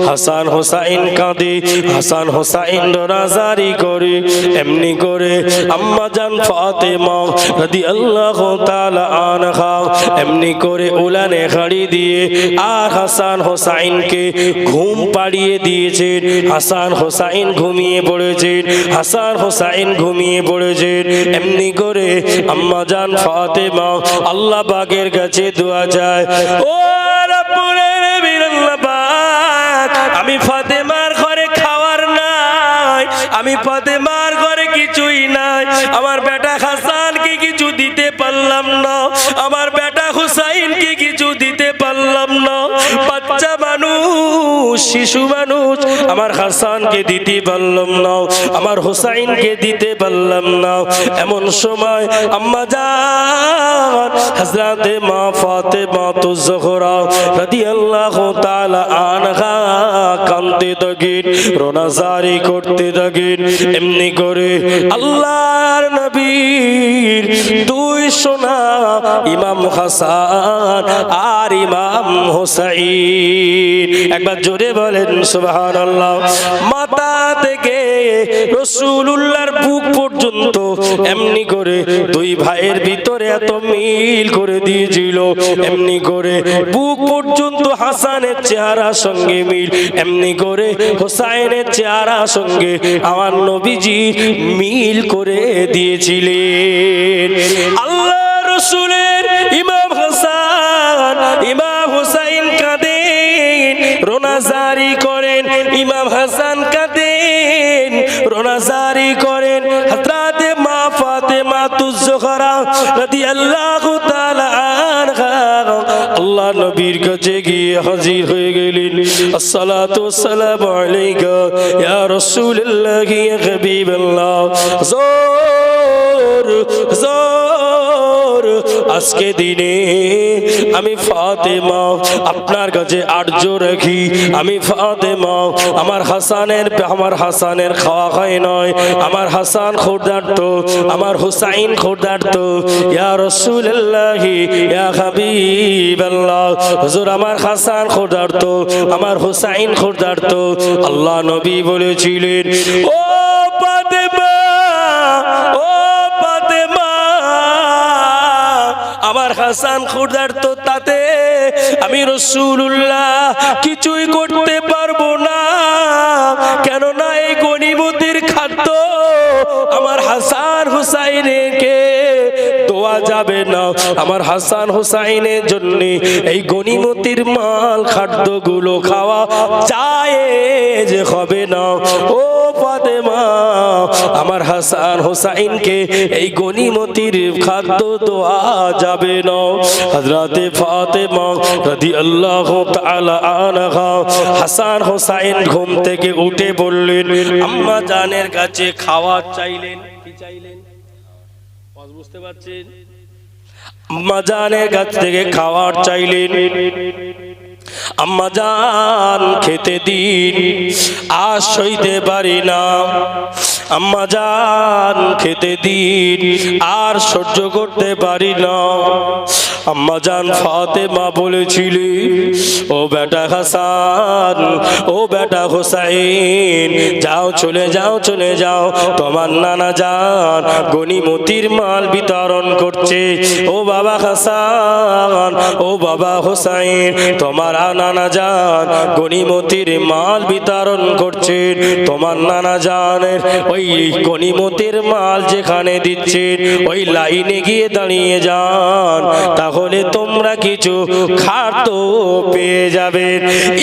হাসান হোসাইন কাঁদে, হাসান হোসাইন দরাজারি করে। এমনি করে আম্মা জান ফাতেমা রাদিয়াল্লাহু তাআলা আনহা এমনি করে উলানে খাড়ি দিয়ে আর হাসান হোসাইনকে ঘুম পাড়িয়ে দিয়েছেন। হাসান হোসাইন ঘুমিয়ে পড়েছেন, হাসান হোসাইন ঘুমিয়ে পড়েছেন। এমনি করে আম্মা জান ফাতেমা আল্লাহ পাকের কাছে দোয়া চায়, ও রব্বুল আলামিন, আল্লাহ পাক, আমি ফাতেমার ঘরে খাওয়ার নাই, আমি ফাতেমার ঘরে কিছুই নাই, আমার বেটা হাসানকে কিছু দিতে পারলাম না, আমার বেটা হুসাইনকে কিছু দিতে পারলাম না, বাচ্চা মানুষ, শিশু মানুষ, আমার হাসানকে দিতে পারলাম না, আমার হুসাইনকে দিতে পারলাম না। এমন সময় আম্মা জান হযরতে মা ফাতেমা তুজহরা রাদিয়াল্লাহু তাআলা আনহা কাঁদতে থাকেন, রোনাজারি করতে থাকেন। এমনি করে আল্লাহর নবীর দুই সোনা ইমাম হাসান আর ইমাম হোসাইন, একবার জোরে বলেন সুবহানাল্লাহ, মাথা থেকে রাসূলুল্লাহর বুক পর্যন্ত এমনি করে দুই ভাইয়ের ভিতরে এত মিল করে দিয়েছিল। এমনি করে বুক পর্যন্ত হাসানের চেহারার সঙ্গে মিল, এমনি করে হোসাইনের চেহারার সঙ্গে আমার নবীজি মিল করে দিয়েছিলেন। আল্লাহ রাসূলের ইমাম হাসান ইমাম হোসাইন কাঁদেন, রোনাজারি করেন, ইমাম হাসান কাঁদেন, রোনাজারি করেন। হযরতে মা ফাতেমা তুজহরা রাদিয়াল্লাহু তাআলা আনহা আল্লাহ নবীর কাছে গিয়ে হাজির হয়ে গেলেন। আসসালাতু ওয়াসসালামু আলাইকা ইয়া রাসূলুল্লাহ ইয়া হাবিবাল্লাহ। জোর জোর আজকে দিনে আমি ফাতেমা আপনার কাছে আরজ রাখি, আমি ফাতেমা, আমার হাসানের খাওয়া হয় নয়, আমার হাসান ক্ষুধার্ত, আমার হুসাইন ক্ষুধার্ত। ইয়া রাসূলুল্লাহ ইয়া হাবিবাল্লাহ, হুজুর আমার হাসান ক্ষুধার্ত, আমার হুসাইন ক্ষুধার্ত। আল্লাহ নবী বলেছিলেন, ও ফাতেমা, ও ফাতেমা, আমার হাসান ক্ষুধার্ত, তাতে আমি রাসূলুল্লাহ কিছুই করতে পারবো না, কেননা এই গনিমতের খাদ্য আমার হাসান হুসাইনকে দেওয়া যাবে না, আমার হাসান হুসাইনের জন্য এই গনিমতের মাল খাদ্যগুলো খাওয়া জায়েজ হবে না। ও ফাতেমা, আমার হাসান হুসাইনকে এই গনিমতের খাদ্য দেওয়া যাবে না। হযরতে ফাতেমা রাদিয়াল্লাহু তাআলা আনহা হাসান হুসাইন ঘুম থেকে উঠে বললেন, আম্মা জানের কাছে খাওয়ার চাইলেন। কি চাইলেন বুঝতে পারছেন? আম্মা জানের কাছ থেকে খাওয়ার চাইলেন। আম্মা জান খেতে দিন, আর সইতে পারি না, আম্মা জান খেতে দিন, আর সহ্য করতে পারি না। আম্মা জান ফাতেমা বলেছিলেন, ও বেটা হাসান, ও বেটা হোসাইন, যাও, চলে যাও, চলে যাও, তোমার নানা জান গনিমতির মাল বিতরণ করছে। ও বাবা হাসান, ও বাবা হোসাইন, তোমার নানা জান গনিমতির মাল বিতরণ করছেন। তোমার নানা জানের ওই গনিমতির মাল যেখানে দিচ্ছেন ওই লাইনে গিয়ে দাঁড়িয়ে যান, তাহলে তোমরা কিছু খাদ্য পেয়ে যাবে।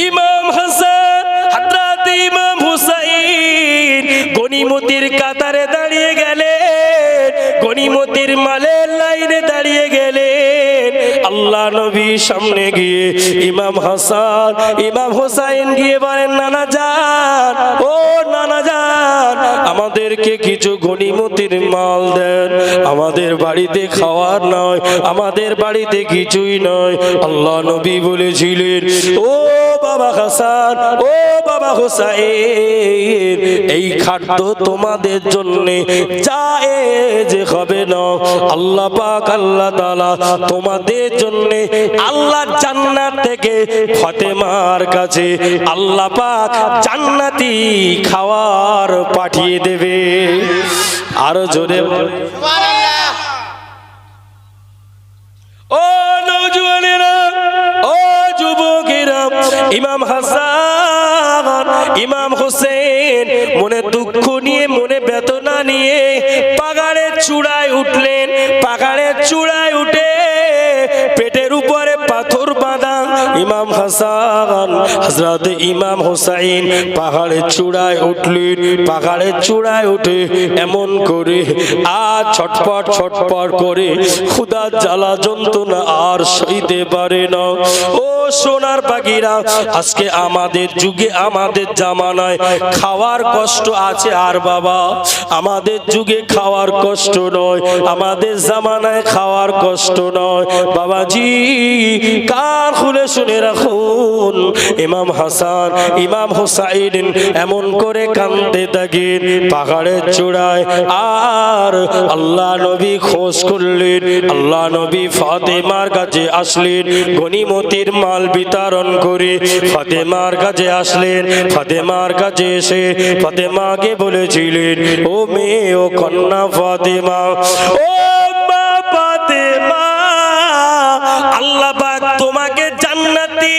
ইমাম হাসান হযরত ইমাম হুসাইন গনিমতির কাতারে দাঁড়িয়ে গেলেন, গনিমতির মালের লাইনে দাঁড়িয়ে গেলেন। আল্লাহ নবীর সামনে গিয়ে ইমাম হাসান ইমাম হুসাইন গিয়ে বলেন, নানা জান, ও নানা জান, আমাদেরকে কিছু গনিমতির মাল দেন, আমাদের বাড়িতে খাওয়ার নয়, আমাদের বাড়িতে কিছুই নয়। আল্লাহ নবী বলেছিলেন, ও বাবা হাসান, ও বাবা বাবা হোসাইন, এই খাদ্য তোমাদের জন্য জায়েজ হবে না। আল্লাহ পাক আল্লাহ তাআলা তোমাদের জন্য আল্লাহ জান্নাত থেকে ফাতেমার কাছে আল্লাহ পাক জান্নাতি খাবার পাঠিয়ে দেবে। আরো জোরে সুবহানাল্লাহ। ও নওজওয়ানেরা, ও যুবকেরা, ইমাম হাসান, ইমাম হোসেন মনে দুঃখ নিয়ে, মনে বেদনা নিয়ে পাহাড়ের চূড়ায় উঠলেন। পাহাড়ের চূড়ায় উঠে পেটের উপরে পাথর বাঁধা ইমাম হাসান, হযরত ইমাম হোসাইন পাহাড়ের চূড়ায় উঠলেন। পাহাড়ের চূড়ায় উঠে এমন করে আর ছটপট ছটপট করে ক্ষুধার জ্বালা যন্ত্রণা আর সইতে পারে না। ও সোনার পাখিরা, আজকে আমাদের যুগে, আমাদের জামানায় খাওয়ার কষ্ট আছে। আর বাবা, আমাদের যুগে খাওয়ার কষ্ট নয়, আমাদের জামানায় খাওয়ার কষ্ট নয়। বাবাজি, কান খুলে শুনে রাখুন, ইমাম হাসান, ইমাম হোসাইন এমন করে কাঁদতে থাকেন পাহাড়ের চূড়ায়। আর আল্লাহ নবী খোঁজ করলেন, আল্লাহ নবী ফাতেমার কাছে আসলেন, গনিমতের মাল বিতরণ করে ফাতেমার কাছে আসলেন। ফাতেমার কাছে এসে ফাতেমাকে বলেছিলেন, ও মেয়ে, ও কন্যা ফাতেমা, ও মা ফাতেমা, আল্লাহ পাক তোমাকে জান্নাতি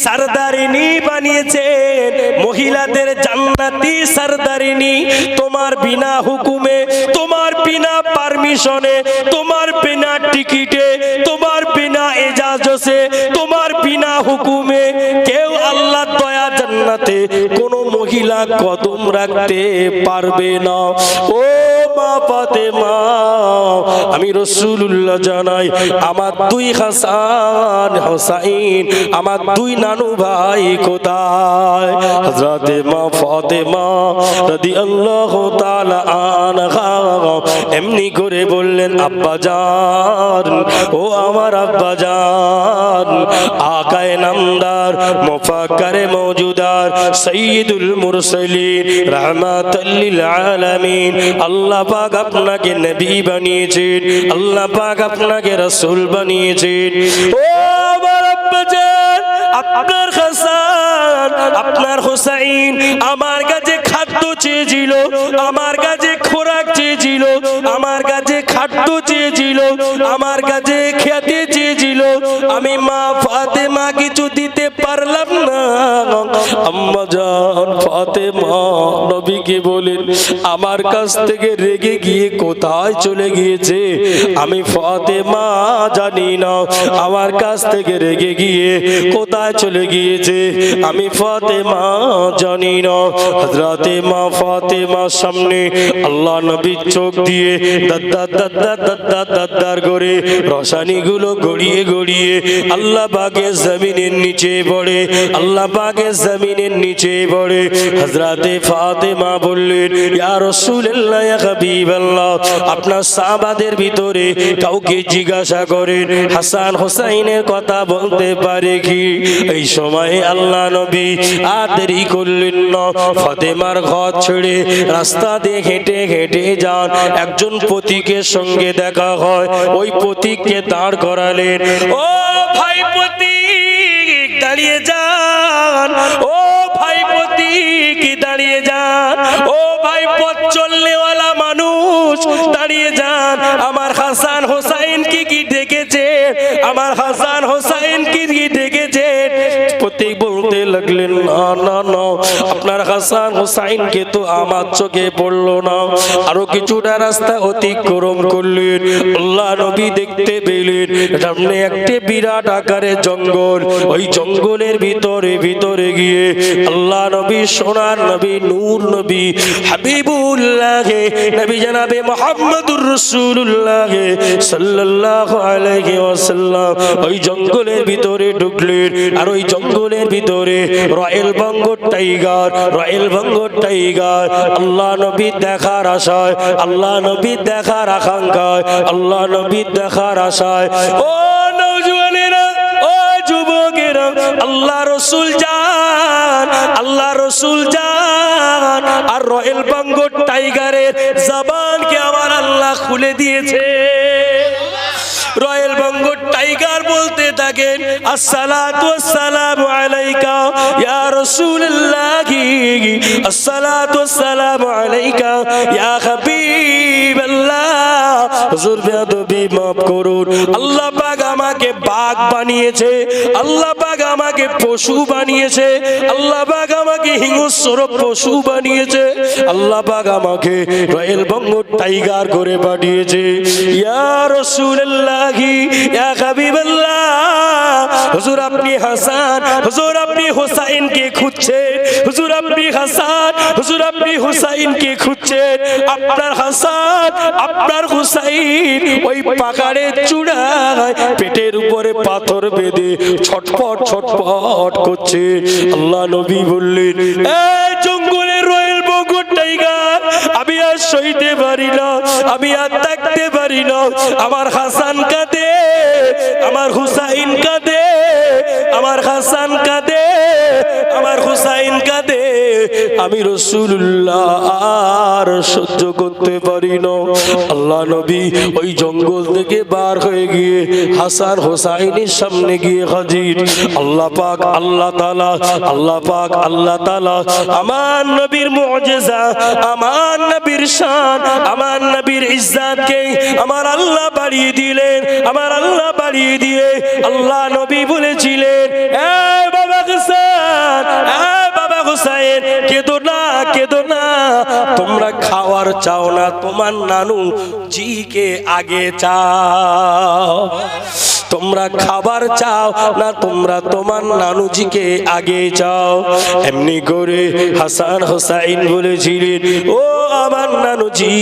সরদারিনী বানিয়েছেন, মহিলাদের জান্নাতি সরদারিনী। তোমার বিনা হুকুমে, তোমার বিনা পারমিশনে, তোমার বিনা টিকিটে, তোমার বিনা এজাজতে, তোমার বিনা হুকুমে কেউ আল্লাহ দয়া জান্নাতে কোনো মহিলা কদম রাখতে পারবে না। ও মা ফাতেমা, আমি রাসূলুল্লাহ জানাই, আমার দুই হাসান হোসাইন, আমার দুই নানু ভাই কোথায়? হযরত মা ফাতেমা রাদিয়াল্লাহু তাআলা আনহা এমনি করে বললেন, আব্বা জান, ও আমার আব্বা জান, আকায়ে নামদার, মুফাক্কারে মওজুদার, সাইয়্যিদুল মুরসালিন, রাহমাতাল লিল আলামিন, আল্লাহ পাক আপনাকে নবী বানিয়েছেন, আল্লাহ পাক আপনাকে রাসূল বানিয়েছেন। ও আমার আব্বা জান, আপনার হাসান, আপনার হোসাইন আমার কাছে খাদ্য চেয়েছিল, আমার কাছে খোরাক চেয়েছিল, আমার কাছে খাদ্য চেয়েছিল, আমার কাছে খেতে চেয়েছিল। আমি মা ফাতেমা কিছু দিতে পারলাম না। আম্মা জান ফাতেমা নবীকে বলেন, আমার কাছ থেকে রেগে গিয়ে কোথায় চলে গিয়েছে আমি ফাতেমা জানি না। আমার কাছ থেকে রেগে গিয়ে কোথায় চলে গিয়েছে আমি ফাতেমা জানি না। হযরতে মা ফাতেমার সামনে আল্লাহ নবীর চোখ দিয়ে দাদ্দার দাদ্দার দাদ্দার দাদ্দার করে রসানিগুলো গড়িয়ে গড়িয়ে আল্লাহ পাকের জমিনের নিচে পড়ে, আল্লাহ পাকের জমিনের নিচে পড়ে। হযরতে ফাতেমা বললেন, ইয়া রাসূলুল্লাহ, ইয়া হাবিবাল্লাহ, আপনার সাহাবাদের ভিতরে কাউকে জিজ্ঞাসা করেন হাসান হোসাইনের কথা বলতে পারে কি? এই সময়ে আল্লাহ নবী আর দেরি করলেন না, ফাতেমার ঘর ছেড়ে রাস্তা দিয়ে হেঁটে হেঁটে যান। একজন পথিকের সঙ্গে দেখা হয়, ওই পথিককে দাঁড় করালেন। ও ভাই পথিক, দাঁড়িয়ে যান, ও ভাই পথিক, দাঁড়িয়ে যান, ও ভাই পথ চলনেওয়ালা মানুষ, দাঁড়িয়ে যান। আমার হাসান হোসাইন কি ডেকেছে, আমার হাসান হোসাইন কি ডেকেছে। পথিক বলতে লাগলেন, না না না, আপনার হাসান হোসাইনকে তো আমার চোখে পড়লো না। আরো কিছুটা রাস্তা অতিক্রম করলেন, আল্লাহ নবী দেখতে পেলেন সামনে একটি বিরাট আকারের জঙ্গল। ওই জঙ্গলের ভিতরে ভিতরে গিয়ে আল্লাহ নবী, সোনার নবী, নূর নবী, হাবিবুল্লাহ নবী জনাবে মুহাম্মদুর রাসূলুল্লাহ সাল্লাল্লাহু আলাইহি ওয়াসাল্লাম ওই জঙ্গলের ভিতরে ঢুকলেন। আর ওই জঙ্গলের ভিতরে royal Bengal tiger, royal Bengal tiger আল্লাহ নবী দেখার আশায়, আল্লাহ নবী দেখার আকাঙ্ক্ষায়, আল্লাহ নবী দেখার আশায়, ও নওজওয়ানেরা, ও যুবকেরা, আল্লাহ রাসূল জান, আল্লাহ রয়্যাল বেঙ্গল টাইগারের জবানকে আমার আল্লাহ খুলে দিয়েছে। রয়্যাল বেঙ্গল টাইগার বলতে থাকেন আসসালাতু ওয়াসসালামু আলাইকা ইয়া রাসূলুল্লাহ, আসসালাতু ওয়াসসালামু আলাইকা ইয়া হাবিবাল্লাহ। হুজুর বেয়াদবি মাফ করুন, আল্লাহ পাক আমাকে বাঘ বানিয়েছে, আল্লাহ পাক আমাকে পশু বানিয়েছে, আল্লাহ পাক আমাকে হিংস্র পশু বানিয়েছে, আল্লাহ পাক আমাকে রয়্যাল বেঙ্গল টাইগার করে পাঠিয়েছে। ইয়া রাসূলুল্লাহ, ইয়া হাবিবাল্লাহ, হুজুর আপনি হাসান, হুজুর আপনি হুসাইনকে খুঁজছেন, হুজুর আপনি হাসান, হুজুর আপনি হুসাইনকে খুঁজছেন। আপনার হাসান, আপনার হুসাইন ওই পাহাড়ের চূড়ায় পেটের উপরে পাথর বেঁধে ছটফট ছটফট করছে। আল্লাহ নবী বললেন, এই জঙ্গলের রয়্যাল বেঙ্গল টাইগার, আমি আর সইতে পারি না, আমি আর থাকতে পারি না। আমার হাসান কাঁদে, আমার হুসাইন কাঁদে, আমার হাসান কাঁদে, আমার হুসাইন কাঁদে, আমি রাসূলুল্লাহ আর সহ্য করতে পারি না। আল্লাহ নবী ওই জঙ্গল থেকে বার হয়ে গিয়ে হাসান হুসাইনের সামনে গিয়ে হাজির। আল্লাহ পাক আল্লাহ তাআলা, আল্লাহ পাক আল্লাহ তাআলা আমার নবীর মুজিজা, আমার নবীর শান, আমার নবীর ইজ্জতকে আমার আল্লাহ বাড়িয়ে দিলেন। আমার আল্লাহ বাড়িয়ে দিয়ে আল্লাহ নবী বলেছিলেন, এই বাবা হাসান, এই বাবা হুসাইন, কেঁদো না, কেঁদো না। তোমরা খাওয়ার চাও না, তোমার নানু জিকে আগে চাও। তোমরা খাবার চাও না, তোমরা তোমার নানুজিকে আগে চাও। এমনি করে হাসান হুসাইন বলেছিলেন, ও আমার নানুজি,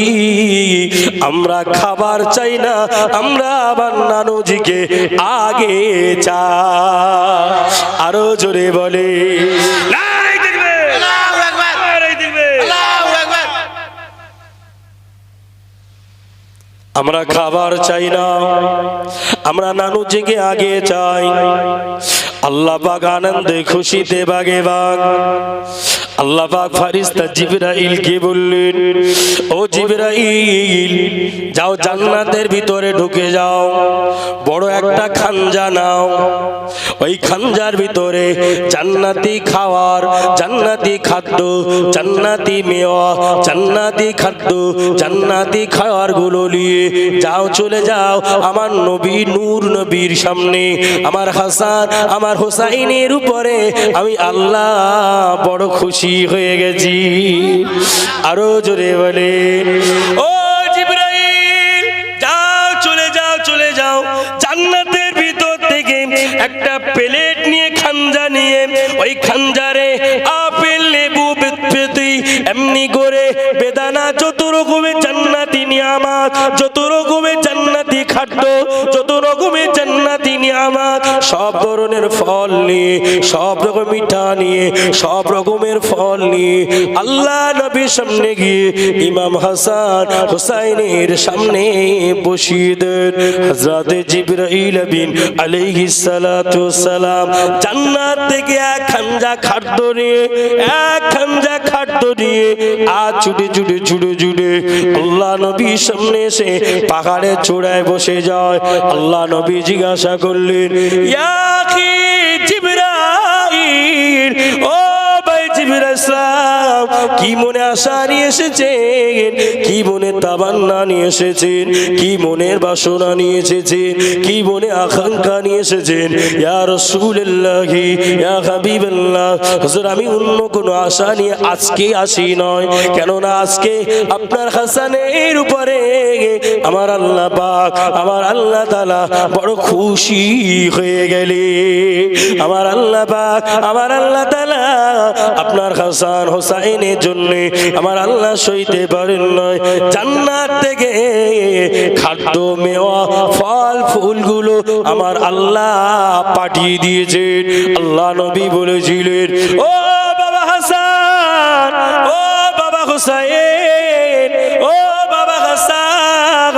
আমরা খাবার চাই না, আমরা আমার নানুজিকে আগে চাই। আরো জোরে বলে আমরা খাবার চাই না, আমরা নানুজিকে আগে চাই। আল্লাহ পাক আনন্দে খুশিতে বাগে বাগ। আল্লাহ পাক ফেরেশতা জিবরাইলকে বললেন, ও জিবরাইল, যাও জান্নাতের ভিতরে ঢুকে যাও, বড় একটা খানজা নাও, ওই খানজার ভিতরে জান্নাতি খাবার, জান্নাতি খাদ্য, জান্নাতি মেওয়া, জান্নাতি খাদ্য, জান্নাতি খাবার গুলো নিয়ে যাও, চলে যাও আমার নবী নূর নবীর সামনে। আমার হাসান, আমার হুসাইনের উপরে আমি আল্লাহ বড় খুশি হয়ে গেছি। আরো জোরে বলে, ও জিবরাইল, যাও, চলে যাও, চলে যাও, জান্নাতের ভিতর থেকে একটা প্লেট নিয়ে, খানজা নিয়ে, ওই খানজারে আপেল, লেবু, বেতপেতি, এমনি করে বেদানা, যত রকমের জান্নাতি নিয়ামত, যত রকমের জান্নাতি খাদ্য, যত রকমের জান্নাতি নিয়ামত, সব ধরনের ফল নিয়ে, সব রকম মিঠা নিয়ে, সব রকমের ফল নিয়ে আল্লাহ নবীর সামনে গিয়ে ইমাম হাসান হুসাইনের সামনে বসিয়ে দেন। হযরতে জিবরাইল আমিন আলাইহিস সালাতু ওয়াসসালাম জান্নাত থেকে এক খানজা খাদ্য নিয়ে, এক খানজা খাদ্য নিয়ে আজ ছুটে ছুটে ছুটে ছুটে আল্লাহ নবীর সামনে এসে পাহাড়ের চূড়ায় বসে যায়। আল্লাহ নবী জিজ্ঞাসা করলেন, ইয়া আখি জিবরাইল, ও ভাই জিবরাইল সাহেব, কি মনে আশা নিয়ে এসেছেন, কি মনে তামান্না নিয়ে এসেছেন, কি মনের বাসনা নিয়ে এসেছেন, কি মনে আকাঙ্ক্ষা নিয়ে এসেছেন? ইয়া রাসূলুল্লাহ, ইয়া হাবিবাল্লাহ, হুজুর আমি অন্য কোনো আশা নিয়ে আজকে আসি নয়, কেননা আজকে আপনার হাসানের উপরে আমার আল্লাহ পাক, আমার আল্লাহ তাআলা বড় খুশি হয়ে গেলে। আমার আল্লাহ পাক, আমার আল্লাহ তাআলা আপনার হাসান হুসাইনের জন্য আমার আল্লাহ সইতে পারেন নয়, জান্নাত থেকে খাদ্য, মেওয়া, ফল ফুলগুলো আমার আল্লাহ পাঠিয়ে দিয়েছেন। আল্লাহ নবী বলেছিলেন, ও বাবা হাসান, ও বাবা হুসাইন, ও বাবা হাসান,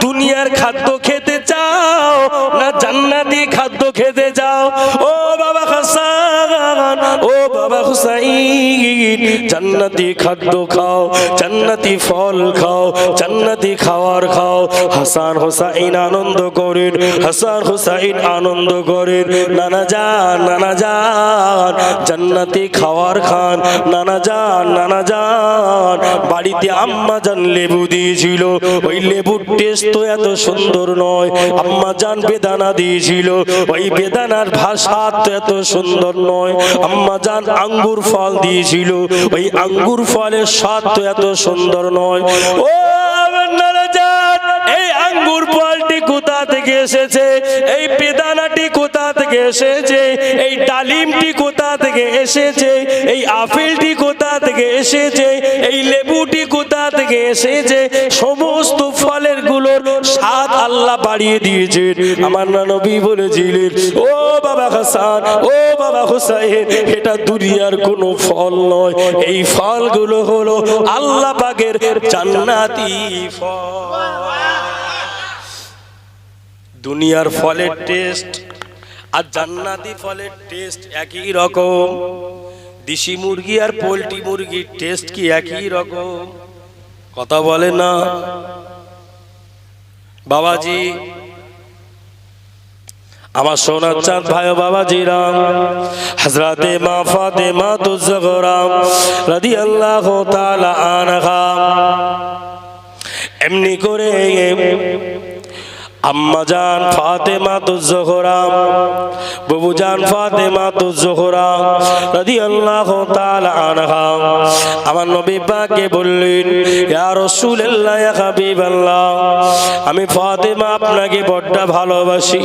দুনিয়ার খাদ্য খেতে চাও না জান্নাতি খাদ্য খেতে চাও? ও বাবা হাসান, ও বাবা হুসাইন জান্নাতি খাদ্য খাও, জান্নাতি ফল খাও, জান্নাতি খাবার খাও। হাসান হুসাইন আনন্দ করেন, হাসান হুসাইন আনন্দ করেন। নানা যান, নানা যান, জান্নাতি খাবার খান। নানা যান, নানা যান, বাড়িতে আম্মা জান লেবু দিয়েছিল, ওই লেবুর টেস্ট তো এত সুন্দর নয়। আম্মা জান বেদানা দিয়েছিল, ওই বেদানার ভাষা তো এত সুন্দর নয়। আম্মা জান আঙ্গুর ফল দিয়েছিল, ওই আঙ্গুর ফলের স্বাদ তো এত সুন্দর নয়। ও আমার নানা জান, এই আঙ্গুর ফলটি কোথা থেকে এসেছে? এই বেদানাটি কোথা থেকে এসেছে? এই ডালিমটি কোথা থেকে এসেছে? এই আপেলটি কোথা থেকে এসেছে? এই লেবুটি কোথা থেকে এসেছে? সমস্ত ফলের গুলোর স্বাদ আল্লাহ বাড়িয়ে দিয়েছেন। আমার নবী বলেছিলেন, ও বাবা হাসান, ও বাবা হুসাইন, এটা দুনিয়ার কোনো ফল নয়, এই ফলগুলো হলো আল্লাহ পাকের জান্নাতি ফল। দুনিয়ার ফলের টেস্ট আর জান্নাতি ফলের টেস্ট একই রকম। দেশি মুরগি আর পোল্ট্রি মুরগির টেস্ট কি একই রকম? কথা বলে না বাবাজি। আমার সোনার চাঁদ ভাই বাবাজিরা, হযরতে মা ফাতেমা তুজ-জোহরা রাদিয়াল্লাহু তাআলা আনহা এমনি করে আম্মা জান ফাতেমা তুজ-জোহরা, বুবু জান ফাতেমা তুজ-জোহরা রাদিয়াল্লাহু তাআলা আনহা আমার নবী পাককে বললেন, ইয়া রাসূলুল্লাহ, ইয়া হাবিবাল্লাহ, আমি ফাতেমা আপনাকে বড় ভালোবাসি,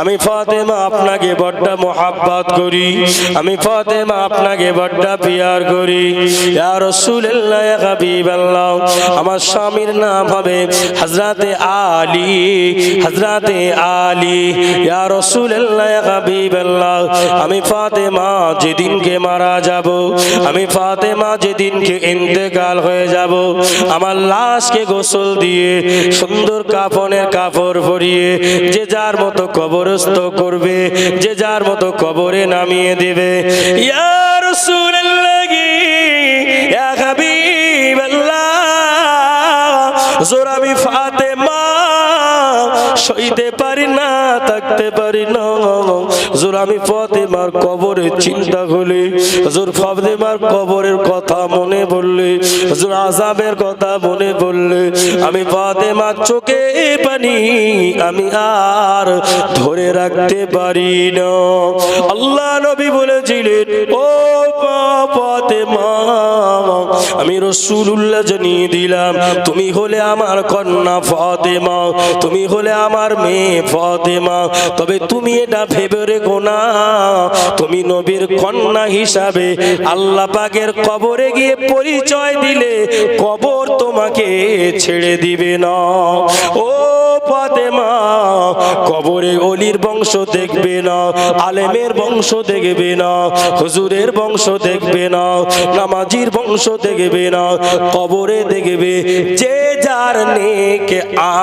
আমি ফাতেমা আপনাকে বড় মোহাব্বত করি, আমি ফাতেমা আপনাকে বড় পিয়ার করি। ইয়া রাসূলুল্লাহ, ইয়া হাবিবাল্লাহ, আমার স্বামীর নাম হবে হযরতে আলী, হযরতে আলী। ইয়া রাসূলুল্লাহ, ইয়া হাবিবাল্লাহ, আমি ফাতেমা যেদিনকে মারা যাব, আমি ফাতেমা যেদিনকে ইন্তেকাল হয়ে যাব, আমার লাশকে গোসল দিয়ে সুন্দর কাফনের কাপড় পরিয়ে যে যার মতো কবরস্থ করবে, যে যার মতো কবরে নামিয়ে দেবে। ইয়া রাসূলুল্লাহ, ইয়া হাবিবাল্লাহ, হুজুর আমি ফাতেমা সইতে পারি না, থাকতে পারি না। হুজুর আমি ফাতেমার কবরের চিন্তা করলে, হুজুর ফাতেমার কবরের কথা মনে পড়লে, হুজুর আযাবের কথা মনে পড়লে আমি ফাতেমার চোখে পানি আমি আর ধরে রাখতে পারি না। আল্লাহ নবী বলেছিলেন, ও ফাতেমা, আমি রাসূলুল্লাহ জানিয়ে দিলাম, তুমি হলে আমার কন্যা ফাতেমা, তুমি হলে আমার মেয়ে ফাতেমা। তবে তুমি এটা ভেবে রেখো না, তুমি নবীর কন্যা হিসাবে আল্লাহ পাকের কবরে গিয়ে পরিচয় দিলে কবর তোমাকে ছেড়ে দিবে না। ও ফাতেমা, কবরে অলির বংশ দেখবে না, আলেমের বংশ দেখবে না, হুজুরের বংশ দেখবে না, নামাজির বংশ দেখবে না, কবরে দেখবে যে যার নেক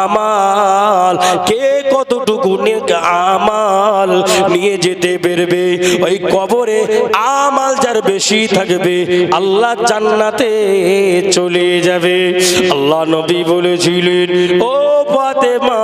আমাল, কে কতটুকু নেক আমাল নিয়ে যেতে পারবে। ওই কবরে আমাল যার বেশি থাকবে আল্লাহ জান্নাতে চলে যাবে। আল্লাহ নবী বলেছিলেন, ও ফাতেমা,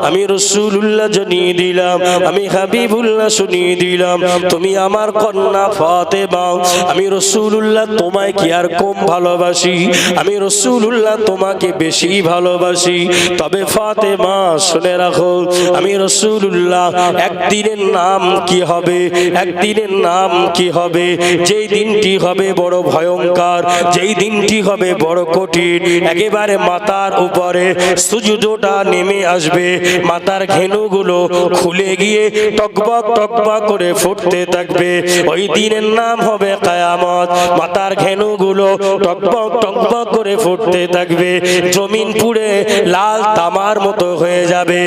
আমি রাসূলুল্লাহ জানিয়ে দিলাম, আমি হাবিবুল্লাহ শুনিয়ে দিলাম, তুমি আমার কন্যা ফাতেমা। আমি রাসূলুল্লাহ তোমায় কি আর কম ভালোবাসি? আমি রাসূলুল্লাহ তোমাকে বেশি ভালোবাসি। তবে ফাতেমা শুনে রাখো, আমি রাসূলুল্লাহ একদিনের নাম কি হবে, একদিনের নাম কি হবে, যেই দিনটি হবে বড় ভয়ঙ্কর, যেই দিনটি হবে বড় কঠিন। একেবারে মাথার উপরে সূর্যটা নেমে আসবে, মাথার ঘেনুগুলো খুলে গিয়ে টকবক টকবক করে ফুটতে থাকবে। ওই দিনের নাম হবে কিয়ামত। মাথার ঘেনুগুলো টকবক টকবক করে ফুটতে থাকবে, জমিন পুড়ে লাল তামার মতো হয়ে যাবে।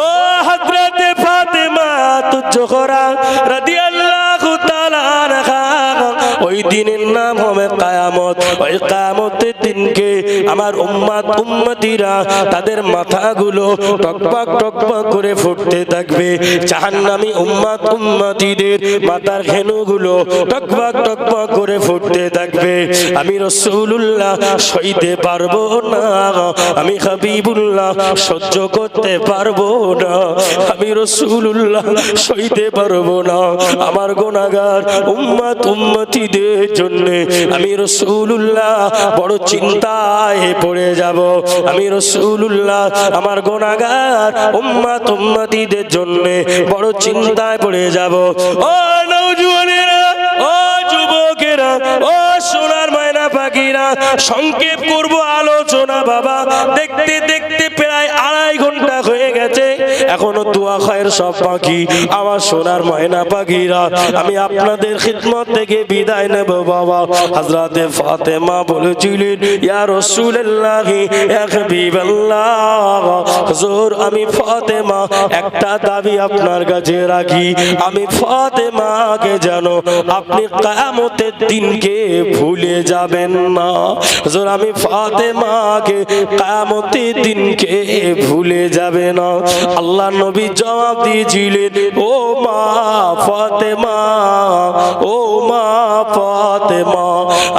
ও হযরতে ফাতেমা তুজ-জোহরা রাদিয়াল্লাহু তাআলা আনহা, ওই দিনের নাম হবে কিয়ামত। ওই কিয়ামতের দিনকে আমার উম্মত উম্মতিরা তাদের মাথাগুলো টকবক টকবক করে ফুটতে থাকবে। জাহান্নামী উম্মত উম্মতিদের মাথার ঘেনুগুলো টকবক টকবক করে ফুটতে থাকবে। আমি রাসূলুল্লাহ সইতে পারবো না, আমি হাবিবুল্লাহ সহ্য করতে পারবো না, আমি রাসূলুল্লাহ সইতে পারবো না। আমার গুনাহগার উম্মত উম্মতিদের জন্য আমি রাসূলুল্লাহ বড় চিন্তায় পড়ে যাব। আমি রাসূলুল্লাহ আমার গুনাহগার উম্মত উম্মতিদের জন্য বড় চিন্তায় পড়ে যাব। ও নওজওয়ানেরা, ও যুবকেরা, ও সোনার ময়না পাখিরা, সংক্ষেপ করব আলোচনা বাবা। দেখতে দেখতে প্রায় 2.5 ঘন্টা হয়ে গেছে, এখনো দোয়া খায়ের সব পাখি, আমার সোনার ময়না পাখিরা, আমি আপনাদের খিদমত থেকে বিদায় নেব বাবা। হযরতে ফাতেমা বলেছিলেন, ইয়া রাসূলুল্লাহ, ইয়া হাবিবাল্লাহ, হুজুর আমি ফাতেমা একটা দাবি আপনার কাছে রাখি, আমি ফাতেমাকে জানো আপনি কিয়ামতের দিনকে ভুলে যাবেন না। হুজুর আমি ফাতেমাকে কিয়ামতের দিনকে ভুলে যাবে না। আল্লাহ নবী জবাব দিয়েছিলেন, ও মা ফাতেমা, ও মা ফাতেমা,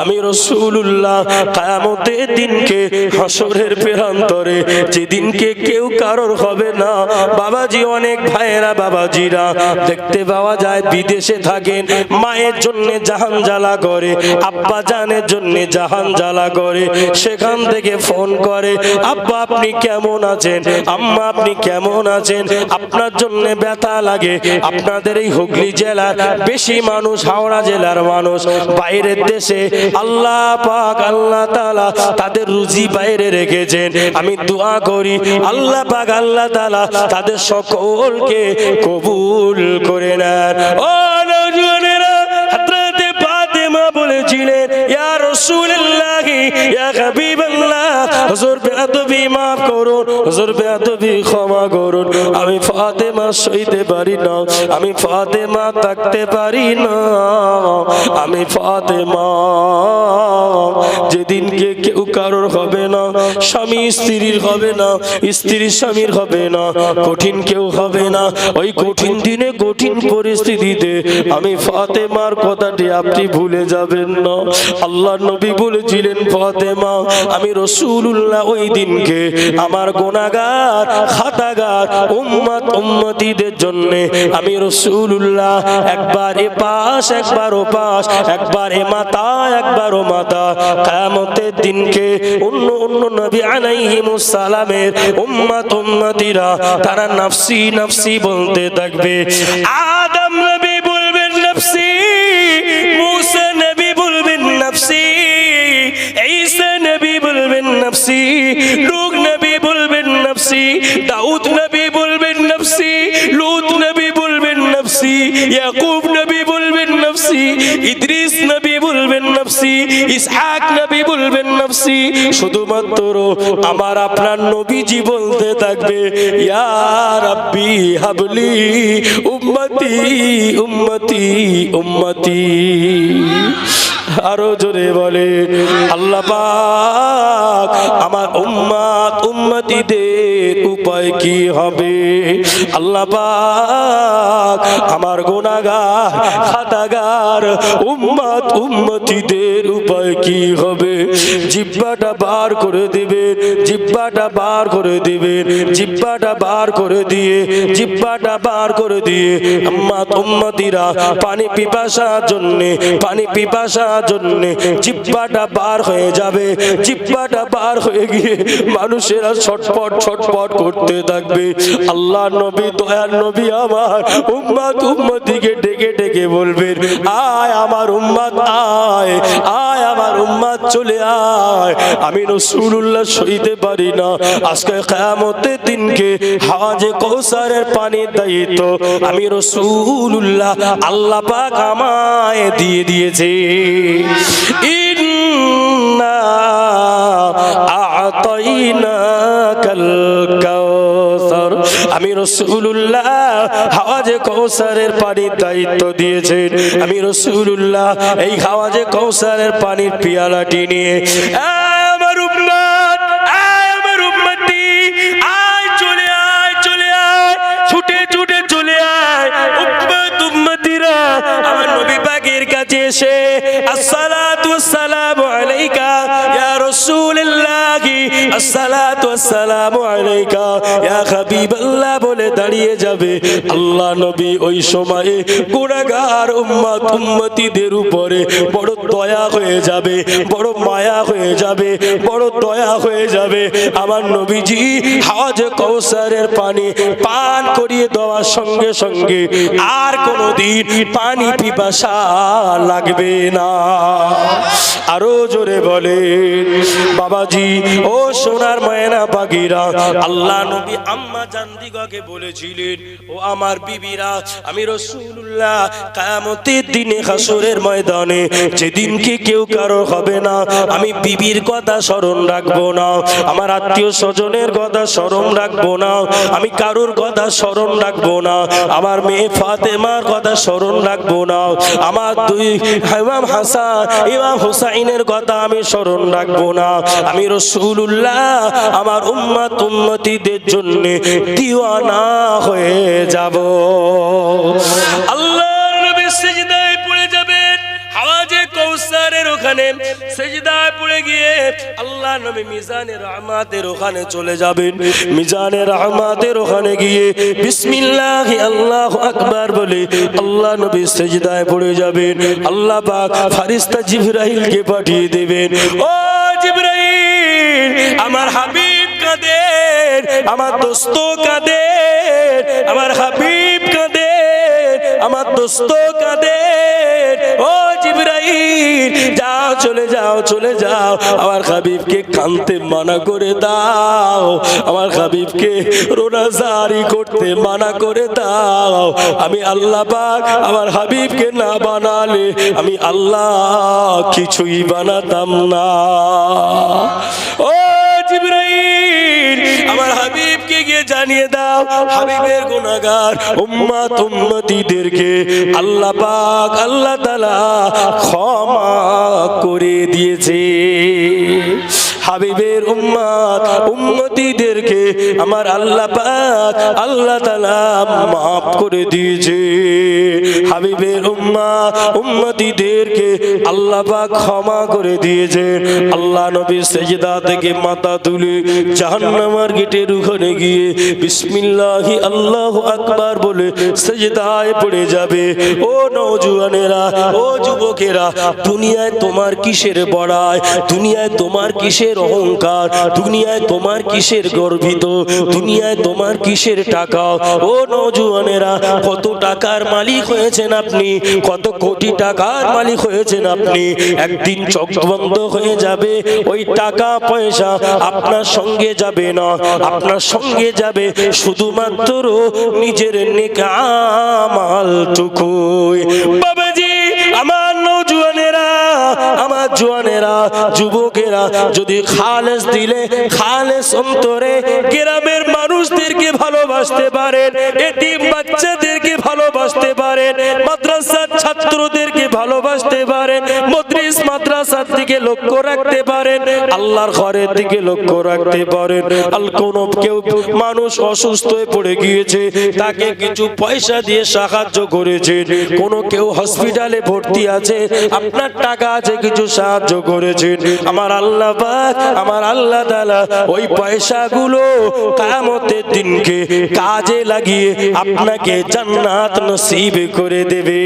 আমি রাসূলুল্লাহ কিয়ামতের দিনকে হাসরের প্রান্তরে যেদিনকে কেউ কারোর হবে না। বাবাজি, অনেক ভাইয়েরা বাবাজিরা দেখতে পাওয়া যায় বিদেশে থাকেন, মায়ের জন্য জাহান জ্বালা করে, আব্বা জানের জন্য জাহান জ্বালা করে, সেখান থেকে ফোন করে, আব্বা আপনি কেমন আছেন, আম্মা আপনি কেমন আছেন, আপনার জন্য ব্যথা লাগে। আপনাদের এই হুগলি জেলার বেশি মানুষ, হাওড়া জেলার মানুষ বাইরের দেশে, আল্লাহ পাক আল্লাহ তাআলা তাদের রুজি বাইরে রেখেছেন। আমি দোয়া করি আল্লাহ পাক আল্লাহ তাআলা তাদের সকলকে কবুল করে নেন। ও নওজওয়ানেরা, হযরতে ফাতেমা বলেছিলেন, ইয়া রাসূলুল্লাহ, ইয়া হাবিবাল্লাহ, হুজুর বেয়াদবি মাফ করুন, হুজুর বেয়াদবি ক্ষমা করুন, আমি ফাতেমা সইতে পারি না, আমি ফাতেমা থাকতে পারি না, আমি ফাতেমা যেদিনকে কেউ কারোর হবে না, স্বামী স্ত্রীর হবে না, স্ত্রী স্বামীর হবে না, কঠিন কেউ হবে না, ওই কঠিন দিনে কঠিন পরিস্থিতিতে আমি ফাতেমার কথাটি আপনি ভুলে যাবেন না। আল্লাহ নবী বলেছিলেন, ফাতেমা আমি রাসূলুল্লাহ ওই দিনকে আমার গুনাহগার খাতাগার উম্মত উম্মতিদের জন্য আমি রাসূলুল্লাহ একবার এ পাশ একবার ও পাশ, একবার এ মাথা একবার ও মাথা, কিয়ামতের দিনকে অন্য অন্য নবী আলাইহিমুস সালামের উম্মত উম্মতিরা তারা নফসি নফসি বলতে থাকবে। আদম নবী বলবেন নফসি, মুসা নবী বলবেন নফসি, ঈসা নবী বলবেন নফসি, নূহ নবী বলবেন নফসি, দাউদ নবী বলবেন নফসি, লূত নবী বলবেন নফসি, ইয়াকুব নবী বলবেন নফসি, ইদ্রিস নবী বলবেন নফসি, ইসহাক নবী বলবেন নফসি। শুধুমাত্র আমার আপনার নবীজি বলতে থাকবে, ইয়া রাব্বি হাবলি উম্মতি উম্মতি উম্মতি। আরো জোরে বলে, আল্লাহ পাক আমার উম্মত উম্মতিদের উপায় কি হবে? আল্লাহ পাক আমার গুনাহগার খাতাগার উম্মত উম্মতিদের উপায় কি হবে? জিহ্বাটা বার করে দিবেন, জিহ্বাটা বার করে দিবেন, জিহ্বাটা বার করে দিয়ে, জিহ্বাটা বার করে দিয়ে উম্মত উম্মতিরা পানি পিপাসার জন্য, পানি পিপাসার জন্য জিহ্বাটা বার হয়ে যাবে। জিহ্বাটা বার হয়ে গিয়ে মানুষেরা ছটপট ছটপট করতে থাকবে। আল্লাহ নবী দয়ার নবী আমার উম্মত উম্মতিকে ডেকে ডেকে বলবেন, আয় আমার উম্মত আয়, আয় আমার উম্মত চলে আয়। আমি রাসূলুল্লাহ সইতে পারি না, আজকে কিয়ামতের দিনকে হাওজে কাউসারের পানির দায়িত্ব আমি রাসূলুল্লাহ আল্লাহ পাক আমায় দিয়ে দিয়েছে। ইন্না আ'তাইনাকাল কাউসার, আমি রাসূলুল্লাহ হাওজে কাউসারের পানির দায়িত্ব দিয়েছেন। আমি রাসূলুল্লাহ এই হাওজে কাউসারের পানির পিয়ালাটি নিয়ে আমার উম্মত এসে আসসালাতু ওয়াসসালামু আলাইকা ইয়া রাসূলুল্লাহ, আসসালাতু ওয়াসসালামু আলাইকা ইয়া হাবিবাল্লাহ বলে দাঁড়িয়ে যাবে, আল্লাহ নবী ওই সময়ে গুনাহগার উম্মতিদের উপরে বড় দয়া হয়ে যাবে, বড় মায়া হয়ে যাবে, বড় দয়া হয়ে যাবে। আমার নবীজি হাওজে কাউসারের পানি পান করিয়ে দেওয়ার সঙ্গে সঙ্গে আর কোনোদিন পানি পিপাসা লাগবে না। আরো জোরে বলে বাবাজি, ও সোনার ময়না পাখিরা, আল্লাহ নবী আম্মা জানদিগকে বলেছিলেন, ও আমার বিবিরা, আমি রাসূলুল্লাহ কিয়ামতের দিনে হাসরের ময়দানে যেদিনকে কেউ কারো হবে না, আমি বিবির কথা স্মরণ রাখবো না, আমার আত্মীয় স্বজনের কথা স্মরণ রাখবো না, আমি কারোর কথা স্মরণ রাখবো না, আমার মেয়ে ফাতেমার কথা স্মরণ রাখবো না, আমার দুই ইমাম হাসান ইমাম হুসাইনের কথা আমি স্মরণ রাখবো না, আমি রাসূলুল্লাহ আমার উম্মতিদের জন্য দিওয়ানা হয়ে যাব। আল্লাহর নবী সিজদায় পড়ে যাবেন হাওজে কাউসারের ওখানে, সিজদায় পড়ে গিয়ে আল্লাহ নবী মিজানে রহমাতের ওখানে চলে যাবেন। মিজানে রহমাতের ওখানে গিয়ে বিসমিল্লাহ আল্লাহু আকবার বলে আল্লাহ নবী সিজদায় পড়ে যাবেন। আল্লাহ পাক ফেরেশতা জিবরাইলকে পাঠিয়ে দেবেন, ও জিবরাইল, আমার হাবিব কাদের, আমার দোস্ত কাদের, আমার হাবিব কাদের, আমার দোস্ত কাদের, ও জিবরাইল যাও, চলে যাও, চলে যাও, আমার হাবিবকে কানতে মানা করে দাও, আমার হাবিবকে রোনাজারি করতে মানা করে দাও। আমি আল্লাহ পাক আমার হাবিবকে না বানালে আমি আল্লাহ কিছুই বানাতাম না। ও জিবরাইল, আমার হাবিবকে গিয়ে জানিয়ে দাও, হাবিবের গুনাহগার উম্মতিদেরকে আল্লাহ পাক আল্লাহ তাআলা ক্ষমা করে দিয়েছে। হাবিবের উম্মতিদেরকে আমার আল্লাহ পাক আল্লাহ তাআলা maaf করে দিয়েছে। হাবিবের উম্মতিদেরকে আল্লাহ পাক ক্ষমা করে দিয়েছে। আল্লাহ নবী সিজদা থেকে মাথা তুলে জাহান্নামের গেটের ওখানে গিয়ে বিসমিল্লাহি আল্লাহু আকবার বলে সিজদায় পড়ে যাবে। ও নওজোয়ানেরা, ও যুবকেরা, দুনিয়ায় তোমার কিসের বড়াই, দুনিয়ায় তোমার কিসের অহংকার, দুনিয়ায় তোমার কিসের গর্বিত, দুনিয়ায় তোমার কিসের টাকা? ও নওজোয়ানেরা, কত টাকার মালিক হয়েছেন আপনি, কত কোটি টাকার মালিক হয়েছেন আপনি, একদিন চোখ বন্ধ হয়ে যাবে। ওই টাকা পয়সা আপনার সঙ্গে যাবে না, আপনার সঙ্গে যাবে শুধুমাত্র নিজের নেক আমালটুকুই। বাবাজি, আমার নওজোয়ানেরা, আমার জওয়ানেরা, যুবকেরা, যদি খালেস দিলে, খালেস অন্তরে গ্রামের মানুষদেরকে ভালোবাসতে পারেন, এতিম বাচ্চাদেরকে ভালোবাসতে পারেন, মাদ্রাসার ছাত্রদেরকে ভালোবাসতে পারেন, মদরিস মাদ্রাসার দিকে লক্ষ্য রাখতে পারেন, আল্লাহর ঘরের দিকে লক্ষ্য রাখতে পারেন। কোনো কেউ মানুষ অসুস্থ হয়ে পড়ে গিয়েছে, তাকে কিছু পয়সা দিয়ে সাহায্য করেছেন। কোনো কেউ হসপিটালে ভর্তি আছে, আপনার টাকা আছে, কিছু সাহায্য করেছেন। আমার আল্লাহ পাক, আমার আল্লাহ তাআলা ওই পয়সাগুলো কিয়ামতের দিনকে কাজে লাগিয়ে আপনাকে জান্নাত নসিব করে দেবে।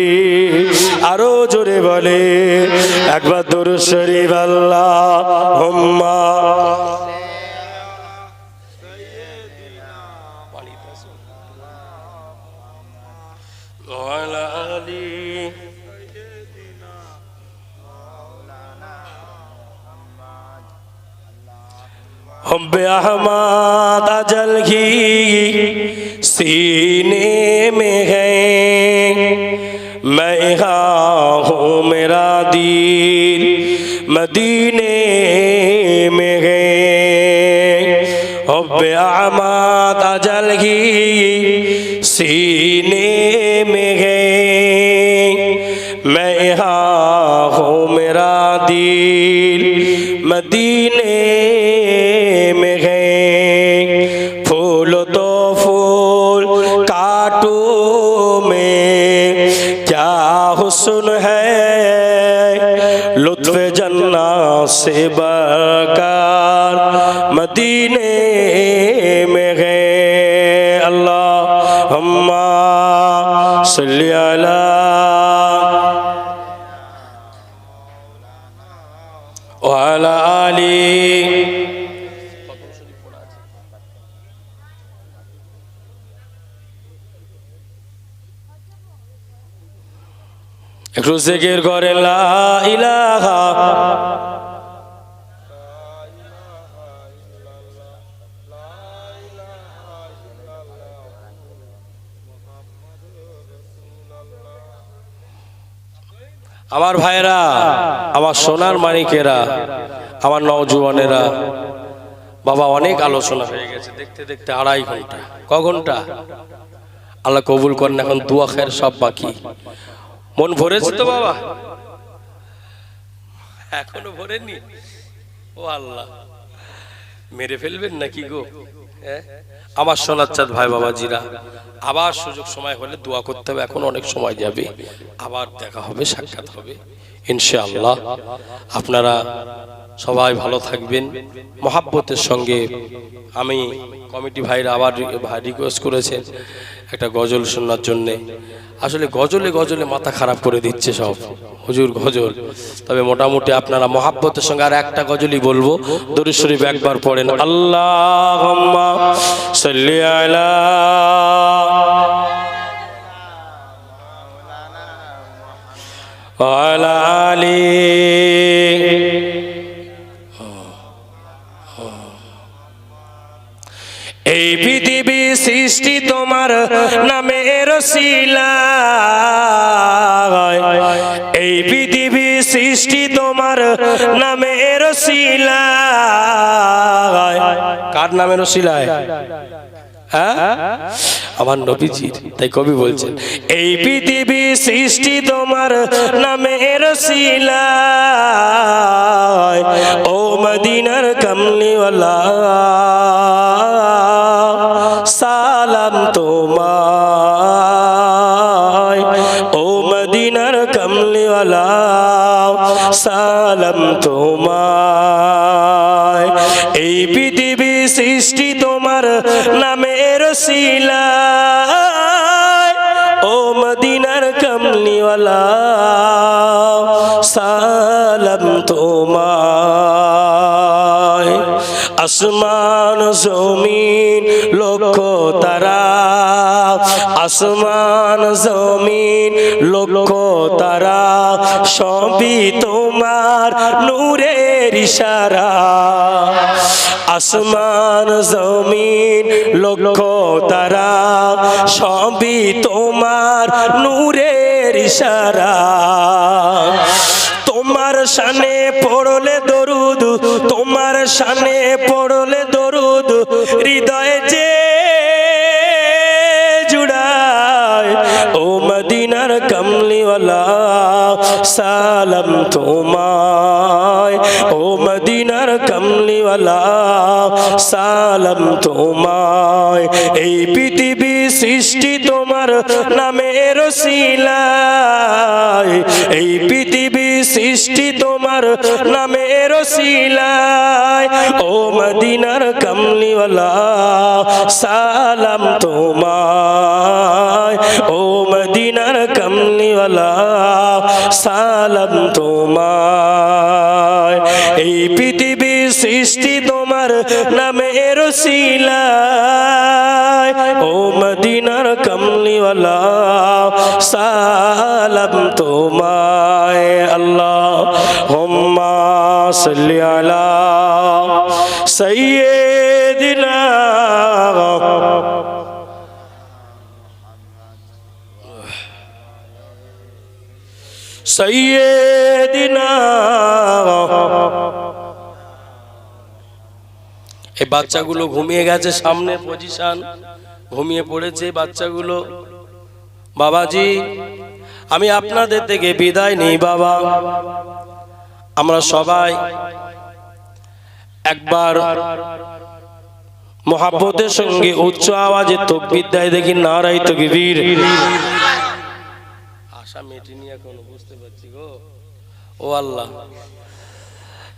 আরো জোরে বলে একবার দরুদ শরীফ আল্লাহুম্মা ওয়ালা আলি हुब्बे अहमद अजल की सीने में है, मैं यहाँ हूँ मेरा दिल मदीने में है। हुब्बे अहमद अजल की सीने में है, मैं यहाँ हूँ मेरा दिल मदीने में है। फूल तो फूल काटो में क्या हुस्न है, लुत्फ़े जन्नत से बरकार मदीने में है। अल्लाहुम्मा सल्ली अला व अला आली। একটু জিকির করে লা ইলাহা আমার ভাইরা, আমার সোনার মানিকেরা, আমার নওজোয়ানেরা, বাবা অনেক আলোচনা হয়ে গেছে, দেখতে দেখতে 2.5 ঘন্টা। ক ঘন্টা? আল্লাহ কবুল করেন। এখন দোয়া খের সব বাকি। মন ভরেছে তো বাবা? এখনো ভরেনি? ও আল্লাহ, মেরে ফেলবেন নাকি গো? আমার সোনার চাঁদ ভাই বাবাজিরা, আবার সুযোগ সময় হলে দোয়া করতে হবে। এখন অনেক সময় যাবে, আবার দেখা হবে, সাক্ষাৎ হবে ইনশাআল্লাহ। আপনারা সবাই ভালো থাকবেন মহাব্বতের সঙ্গে। আমি কমিটি ভাইরা আবার রিকোয়েস্ট করেছেন একটা গজল শোনার জন্যে। আসলে গজলে গজলে মাথা খারাপ করে দিচ্ছে সব হুজুর গজল। তবে মোটামুটি আপনারা মহাব্বতের সঙ্গে আর একটা গজলই বলবো। দরুদ শরীফ একবার পড়েন, আল্লাহুম্মা সাল্লি আলা ওয়া আলা আলি। এই পৃথিবী সৃষ্টি তোমার নামের ওসিলায়, এই পৃথিবী সৃষ্টি তোমার নামের ওসিলায়। কার নামের ওসিলায়? আমার নবীজির। তাই কবি বলছেন, এই পৃথিবী সৃষ্টি তোমার নামের ওসিলায়, ও মদিনার কমলিওয়ালা সালাম তোমায়, ও মদিনার কমলিওয়ালা সালাম তোমায়। এই পৃথিবী সৃষ্টি তোমার নামের ওসিলায়, ও মদিনার কমলিওয়ালা সালাম তোমায়। আসমান জমিন লক্ষ তারা, আসমান জমিন লক্ষ তারা, সবই তোমার নূরের ইশারা। আসমান জমিন লক্ষ তারা, সবই তোমার নূরের ইশারা। তোমার শানে পড়লে দরুদ, তোমার শানে পড়লে দরুদ, হৃদয়ে যে জুড়ায়, ও মদিনার কমলিওয়ালা সালাম তোমায়, ও মদিনার কমলিওয়ালা সালাম তোমায়। এই পৃথিবী সৃষ্টি তোমার নামের ওসিলায়, এই পৃথিবী সৃষ্টি তোমার নামের ওসিলায়, ও মদিনার কমলিওয়ালা সালাম তোমায়, ও মদিনার কমলিওয়ালা সালাম তোমায়। এই পৃথিবী সৃষ্টি তোমার নামের ওসিলায়, ও মদিনার কমলিওয়ালা সালাম তোমায়। আল্লাহুম্মা সাল্লি আলা সাইয়্যিদিনা সাইয়্যিদিনা। এই বাচ্চাগুলো ঘুমিয়ে গেছে, সামনে পজিশন, ঘুমিয়ে পড়েছে বাচ্চাগুলো। বাবাজি, আমি আপনাদের থেকে বিদায় নিই বাবা। আমরা সবাই একবার মোহাব্বতের সঙ্গে উচ্চ আওয়াজে তাকবীর দেয় দেখি, নারায়ে তাকবীর। আশা মেটেনি এখনো, বুঝতে পারছি গো। ও আল্লাহ,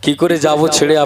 কি করে যাব ছেড়ে